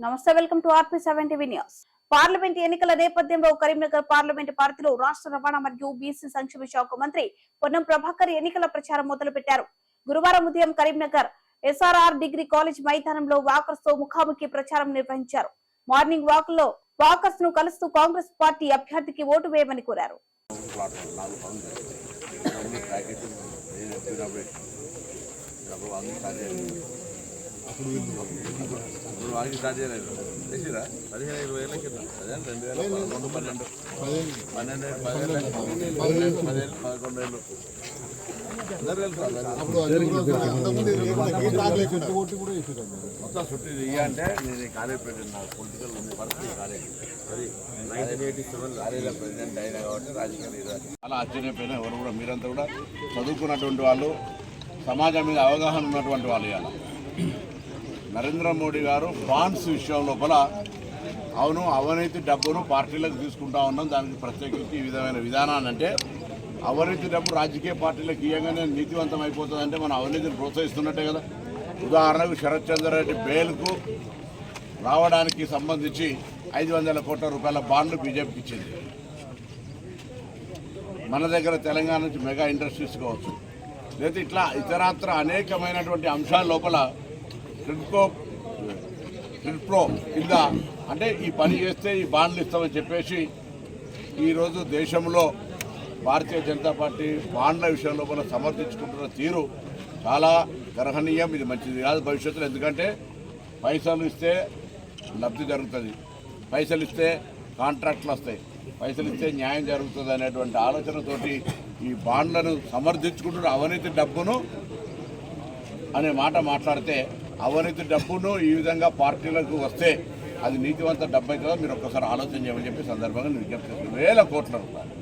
నమస్తే, welcome to RP7 TV news. Parliament ఎన్నికల నేపథ్యంలో కరీంనగర్ పార్లమెంట్ పరిధిలో రాష్ట్ర రవాణా మరియు బీసీ సంక్షేమ శాఖ మంత్రి పొన్నం ప్రభాకర్ ఎన్నికల ప్రచారం మొదలుపెట్టారు. గురువారం ఉదయం కరీంనగర్ SRR డిగ్రీ కాలేజ్ మైదానంలో వాకర్స్ తో ముఖాముఖి ప్రచారం నిర్వహించారు. మార్నింగ్ వాక్ లో వాకర్స్ ను కలుస్తూ కాంగ్రెస్ పార్టీ అభ్యర్థికి ఓటు వేయమని కోరారు. స్టార్ట్ చేయలేదు తెలిసిరా 15,000 కింద అదే 2012 మొత్తం చుట్టూ అంటే నేను కాలేజ్ ప్రెసిడెంట్ నాకు పొలిటికల్ పరిస్థితి కాలేజ్ కాలేజీలో ప్రెసిడెంట్ అయినా కాబట్టి రాజకీయాలు చాలా ఆశ్చర్యపోయినా ఎవరు కూడా మీరంతా కూడా చదువుకున్నటువంటి వాళ్ళు సమాజం మీద అవగాహన ఉన్నటువంటి వాళ్ళు ఇవాళ నరేంద్ర మోడీ గారు బాండ్స్ విషయం లోపల అవును అవినీతి డబ్బును పార్టీలకు తీసుకుంటా ఉన్నాం, దానికి ప్రత్యేకించి ఈ విధమైన విధానాన్ని అంటే అవినీతి డబ్బు రాజకీయ పార్టీలకు ఇవ్వగానే నీతివంతం అయిపోతుందంటే మనం అవినీతిని ప్రోత్సహిస్తున్నట్టే కదా. ఉదాహరణకు శరత్ చంద్ర రెడ్డి బెయిల్కు రావడానికి సంబంధించి 500 కోట్ల రూపాయల బాండ్లు బీజేపీకి ఇచ్చింది. మన దగ్గర తెలంగాణ నుంచి మెగా ఇండస్ట్రీస్ కావచ్చు, లేదా ఇట్లా ఇతరత్ర అనేకమైనటువంటి అంశాల లోపల క్రిప్టో కింద అంటే ఈ పని చేస్తే ఈ బాండ్లు ఇస్తామని చెప్పేసి ఈరోజు దేశంలో భారతీయ జనతా పార్టీ బాండ్ల విషయం లోపల సమర్థించుకుంటున్న తీరు చాలా గర్హనీయం. ఇది మంచిది కాదు భవిష్యత్తులో, ఎందుకంటే పైసలు ఇస్తే లబ్ధి జరుగుతుంది, పైసలు ఇస్తే కాంట్రాక్ట్లు వస్తాయి, పైసలు ఇస్తే న్యాయం జరుగుతుంది అనేటువంటి ఆలోచనతోటి ఈ బాండ్లను సమర్థించుకుంటున్న అవినీతి డబ్బును అనే మాట మాట్లాడితే అవినీతి డబ్బును ఈ విధంగా పార్టీలకు వస్తే అది నీతివంత డబ్బు అవుతుందో మీరు ఒక్కసారి ఆలోచన చేయమని చెప్పి సందర్భంగా నేను విజ్ఞప్తి చేస్తున్నాను. 1000 కోట్ల రూపాయలు.